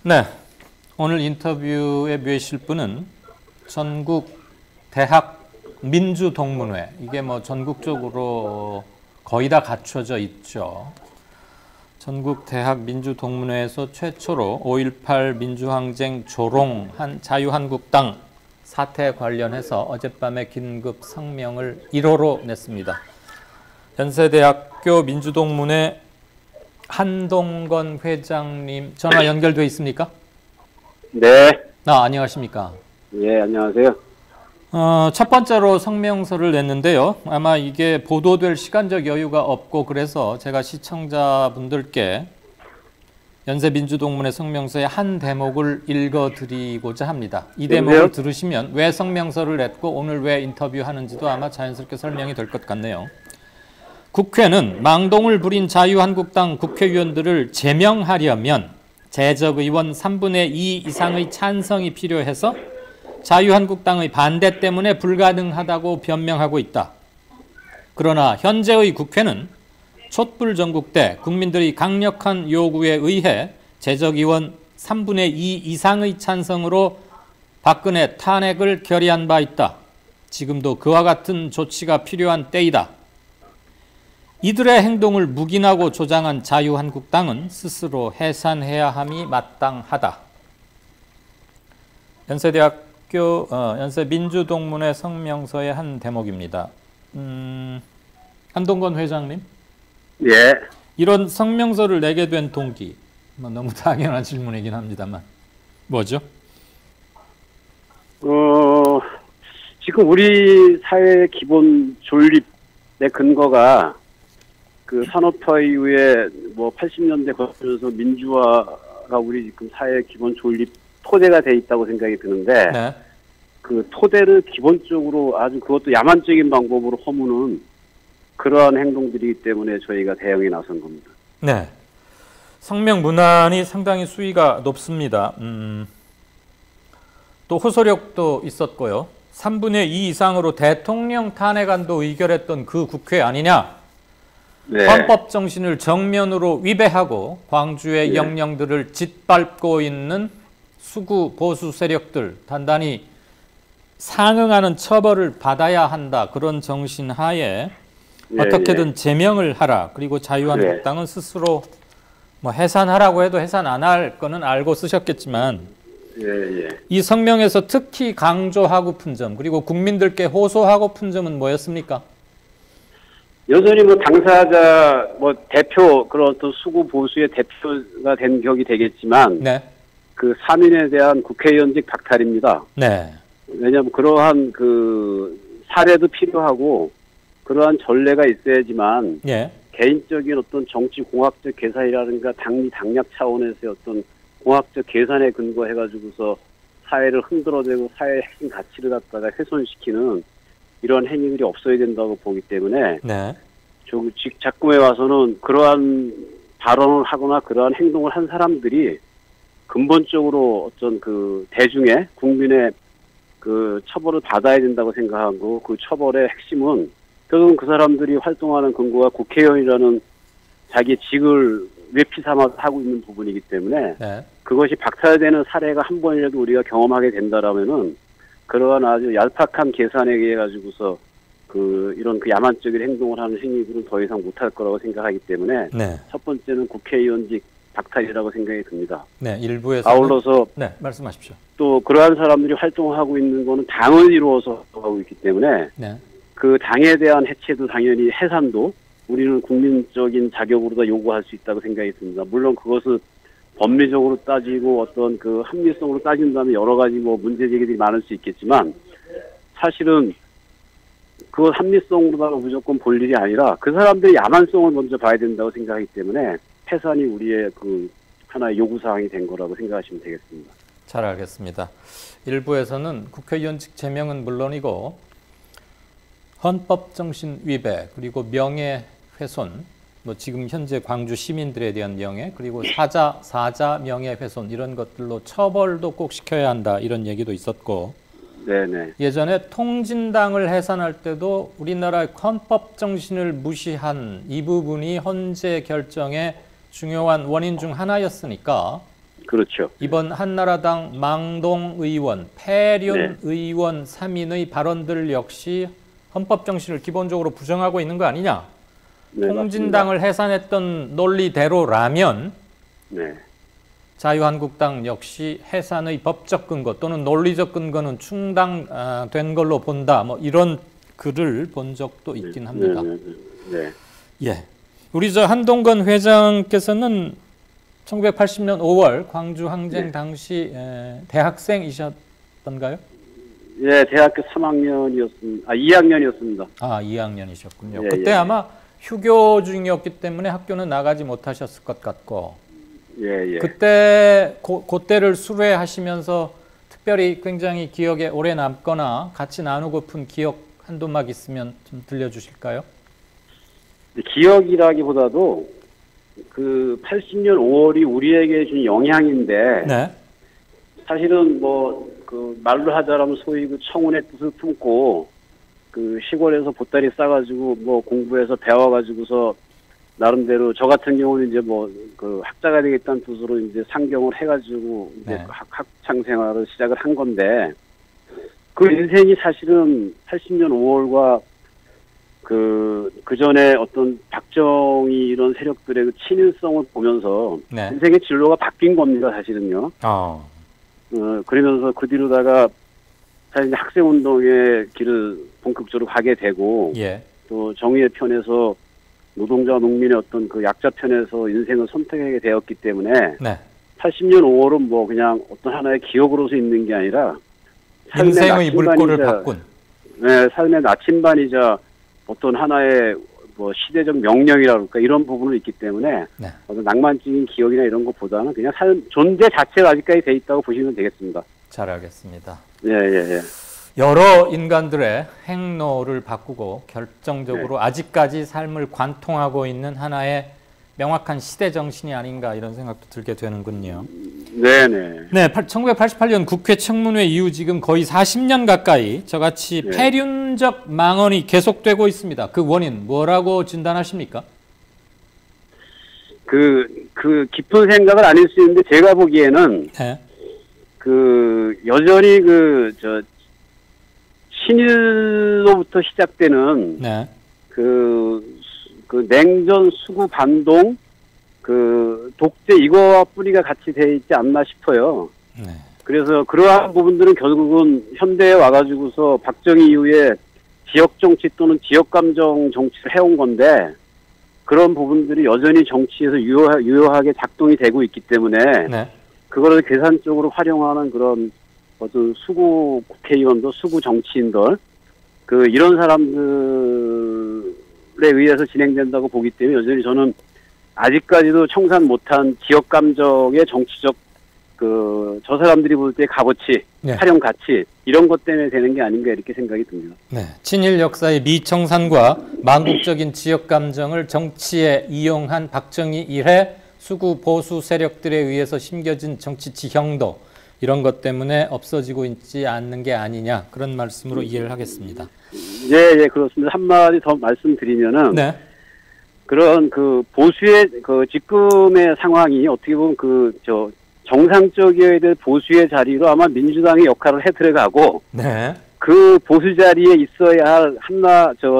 네, 오늘 인터뷰에 모실 분은 전국 대학 민주동문회, 이게 뭐 전국적으로 거의 다 갖춰져 있죠. 전국 대학 민주동문회에서 최초로 5.18 민주항쟁 조롱한 자유한국당 사태 관련해서 어젯밤에 긴급 성명을 1호로 냈습니다. 연세대학교 민주동문회 한동건 회장님 전화 연결돼 있습니까? 네. 안녕하십니까? 예, 안녕하세요. 첫 번째로 성명서를 냈는데요. 아마 이게 보도될 시간적 여유가 없고 그래서 제가 시청자분들께 연세민주동문회 성명서의 한 대목을 읽어드리고자 합니다. 이 대목을 들으시면 왜 성명서를 냈고 오늘 왜 인터뷰하는지도 아마 자연스럽게 설명이 될 것 같네요. 국회는 망동을 부린 자유한국당 국회의원들을 제명하려면 재적의원 3분의 2 이상의 찬성이 필요해서 자유한국당의 반대 때문에 불가능하다고 변명하고 있다. 그러나 현재의 국회는 촛불 전국 때 국민들의 강력한 요구에 의해 재적의원 3분의 2 이상의 찬성으로 박근혜 탄핵을 결의한 바 있다. 지금도 그와 같은 조치가 필요한 때이다. 이들의 행동을 묵인하고 조장한 자유한국당은 스스로 해산해야 함이 마땅하다. 연세민주동문회 성명서의 한 대목입니다. 한동건 회장님. 예. 이런 성명서를 내게 된 동기, 너무 당연한 질문이긴 합니다만 뭐죠? 지금 우리 사회의 기본 존립의 근거가 그 산업화 이후에 뭐 80년대 거쳐서 민주화가 우리 지금 사회의 기본 존립 토대가 돼 있다고 생각이 드는데, 네. 그 토대를 기본적으로 아주 그것도 야만적인 방법으로 허무는 그러한 행동들이기 때문에 저희가 대응에 나선 겁니다. 네. 성명 문안이 상당히 수위가 높습니다. 또 호소력도 있었고요. 3분의 2 이상으로 대통령 탄핵안도 의결했던 그 국회 아니냐? 네. 헌법 정신을 정면으로 위배하고 광주의 영령들을 짓밟고 있는 수구 보수 세력들 단단히 상응하는 처벌을 받아야 한다. 그런 정신 하에 어떻게든 제명을 하라. 그리고 자유한국당은 스스로 뭐 해산하라고 해도 해산 안 할 거는 알고 쓰셨겠지만 이 성명에서 특히 강조하고픈 점 그리고 국민들께 호소하고픈 점은 뭐였습니까? 여전히 뭐 당사자 뭐 대표 그런 어떤 수구 보수의 대표가 된 격이 되겠지만 그 사민에 대한 국회의원직 박탈입니다. 네. 왜냐하면 그러한 그 사례도 필요하고 그러한 전례가 있어야지만 개인적인 어떤 정치 공학적 계산이라든가 당리당략 차원에서의 어떤 공학적 계산에 근거해가지고서 사회를 흔들어대고 사회의 핵심 가치를 갖다가 훼손시키는 이런 행위들이 없어야 된다고 보기 때문에 작품에 와서는 그러한 발언을 하거나 그러한 행동을 한 사람들이 근본적으로 어떤 그 대중의 국민의 그 처벌을 받아야 된다고 생각하고 그 처벌의 핵심은 결국은 그 사람들이 활동하는 근거가 국회의원이라는 자기의 직을 외피 삼아서 하고 있는 부분이기 때문에 그것이 박탈되는 사례가 한 번이라도 우리가 경험하게 된다라면은 그러한 아주 얄팍한 계산에 의해 가지고서 그 이런 그 야만적인 행동을 하는 행위들은 더 이상 못할 거라고 생각하기 때문에 첫 번째는 국회의원직 박탈이라고 생각이 듭니다. 네, 일부에서 아울러서 말씀하십시오. 또 그러한 사람들이 활동하고 있는 거는 당을 이루어서 하고 있기 때문에 그 당에 대한 해체도 당연히 해산도 우리는 국민적인 자격으로 다 요구할 수 있다고 생각이 듭니다. 물론 그것은 법리적으로 따지고 어떤 그 합리성으로 따진다면 여러 가지 뭐 문제 제기들이 많을 수 있겠지만 사실은 그 합리성으로다가 무조건 볼 일이 아니라 그 사람들의 야만성을 먼저 봐야 된다고 생각하기 때문에 해산이 우리의 그 하나의 요구사항이 된 거라고 생각하시면 되겠습니다. 잘 알겠습니다. 일부에서는 국회의원직 제명은 물론이고 헌법 정신 위배 그리고 명예훼손 뭐 지금 현재 광주 시민들에 대한 명예 그리고 사자 명예훼손 이런 것들로 처벌도 꼭 시켜야 한다 이런 얘기도 있었고 예전에 통진당을 해산할 때도 우리나라의 헌법 정신을 무시한 이 부분이 헌재 결정의 중요한 원인 중 하나였으니까 그렇죠. 이번 한나라당 망동 의원, 패륜 네. 의원 3인의 발언들 역시 헌법 정신을 기본적으로 부정하고 있는 거 아니냐? 네, 통진당을 해산했던 논리대로라면 네. 자유한국당 역시 해산의 법적 근거 또는 논리적 근거는 충당된 걸로 본다. 뭐 이런 글을 본 적도 있긴 합니다. 네. 예. 우리 저 한동건 회장께서는 1980년 5월 광주 항쟁 네. 당시 대학생이셨던가요? 예, 대학교 3학년이었습니다. 2학년이었습니다. 아, 2학년이셨군요. 예, 그때 예. 아마 휴교 중이었기 때문에 학교는 나가지 못하셨을 것 같고. 예, 예. 그때 그때를 수료하시면서 특별히 굉장히 기억에 오래 남거나 같이 나누고픈 기억 한두 막 있으면 좀 들려주실까요? 기억이라기보다도 그 80년 5월이 우리에게 준 영향인데 네. 사실은 뭐 그 말로 하자라면 소위 그 청운의 뜻을 품고 그 시골에서 보따리 싸가지고 뭐 공부해서 배워가지고서 나름대로 저 같은 경우는 이제 뭐 그 학자가 되겠다는 뜻으로 이제 상경을 해가지고 이제 네. 학창 생활을 시작을 한 건데 그 인생이 사실은 80년 5월과 그 전에 어떤 박정희 이런 세력들의 그 친일성을 보면서 네. 인생의 진로가 바뀐 겁니다, 사실은요. 그러면서 그 뒤로다가 사실 학생운동의 길을 본격적으로 가게 되고 예. 또 정의의 편에서 노동자 농민의 어떤 그 약자 편에서 인생을 선택하게 되었기 때문에 네. 80년 5월은 뭐 그냥 어떤 하나의 기억으로서 있는 게 아니라 인생의 물꼬를 바꾼. 네, 삶의 나침반이자 어떤 하나의 뭐 시대적 명령이라 그럴까 이런 부분이 있기 때문에 네. 어떤 낭만적인 기억이나 이런 것보다는 그냥 존재 자체가 아직까지 돼 있다고 보시면 되겠습니다. 잘 알겠습니다. 예, 예, 예. 여러 인간들의 행로를 바꾸고 결정적으로 아직까지 삶을 관통하고 있는 하나의 명확한 시대 정신이 아닌가 이런 생각도 들게 되는군요. 네네. 네, 1988년 국회 청문회 이후 지금 거의 40년 가까이 저같이 네. 패륜적 망언이 계속되고 있습니다. 그 원인 뭐라고 진단하십니까? 그 깊은 생각을 아닐 수 있는데 제가 보기에는 네. 여전히 친일로부터 시작되는 네. 그 냉전 수구 반동 독재 이거와 뿌리가 같이 돼 있지 않나 싶어요. 네. 그래서 그러한 부분들은 결국은 현대에 와가지고서 박정희 이후에 지역 정치 또는 지역 감정 정치를 해온 건데 그런 부분들이 여전히 정치에서 유효하게 작동이 되고 있기 때문에 네. 그거를 계산적으로 활용하는 그런 어떤 수구 국회의원들, 수구 정치인들 이런 사람들에 의해서 진행된다고 보기 때문에 여전히 저는 아직까지도 청산 못한 지역 감정의 정치적 저 사람들이 볼 때 값어치, 네. 활용 가치 이런 것 때문에 되는 게 아닌가 이렇게 생각이 듭니다. 네. 친일 역사의 미청산과 망국적인 지역 감정을 정치에 이용한 박정희 이래 수구 보수 세력들에 의해서 심겨진 정치 지형도 이런 것 때문에 없어지고 있지 않는 게 아니냐 그런 말씀으로 이해를 하겠습니다. 예, 그렇습니다. 한마디 더 말씀드리면은 네. 그런 보수의 지금의 상황이 어떻게 보면 정상적이어야 될 보수의 자리로 아마 민주당의 역할을 해 들어가고 네. 그 보수 자리에 있어야 할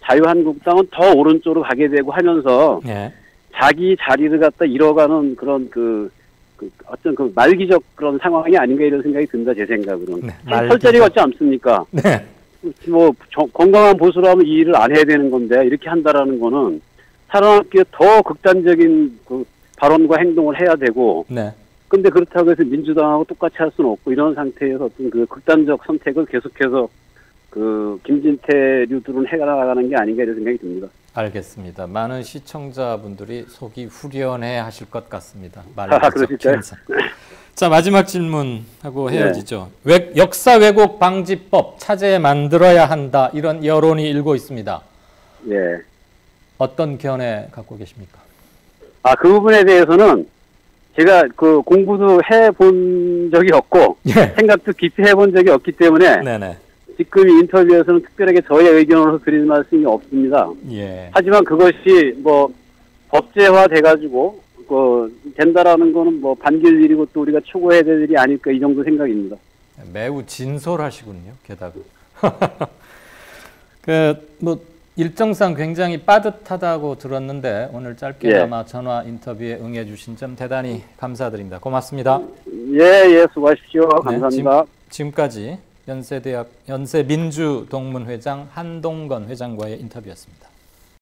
자유한국당은 더 오른쪽으로 가게 되고 하면서 네. 자기 자리를 갖다 잃어가는 그런 어떤 말기적 그런 상황이 아닌가 이런 생각이 든다 제 생각으로는. 네. 털자리가 없지 않습니까? 네. 건강한 보수라면 이 일을 안 해야 되는 건데 이렇게 한다라는 거는 살아남기에 더 극단적인 발언과 행동을 해야 되고. 네. 근데 그렇다고 해서 민주당하고 똑같이 할 수는 없고 이런 상태에서 어떤 극단적 선택을 계속해서 김진태류들은 해나가는 게 아닌가 이런 생각이 듭니다. 알겠습니다. 많은 시청자분들이 속이 후련해 하실 것 같습니다. 그러실까요? 자, 마지막 질문하고 헤어지죠. 네. 역사 왜곡 방지법 차제에 만들어야 한다 이런 여론이 일고 있습니다. 예. 어떤 견해 갖고 계십니까? 그 부분에 대해서는 제가 공부도 해본 적이 없고 생각도 깊이 해본 적이 없기 때문에 네네. 지금 이 인터뷰에서는 특별하게 저의 의견으로 드릴 말씀이 없습니다. 예. 하지만 그것이 법제화 돼가지고 된다라는 거는 뭐 반길 일이고 또 우리가 추구해야 될 일이 아닐까 이 정도 생각입니다. 매우 진솔하시군요. 게다가 뭐 일정상 굉장히 빠듯하다고 들었는데 오늘 짧게나마 전화 인터뷰에 응해주신 점 대단히 감사드립니다. 고맙습니다. 예, 수고하십시오. 감사합니다. 지금까지 연세민주동문회장 한동건 회장과의 인터뷰였습니다.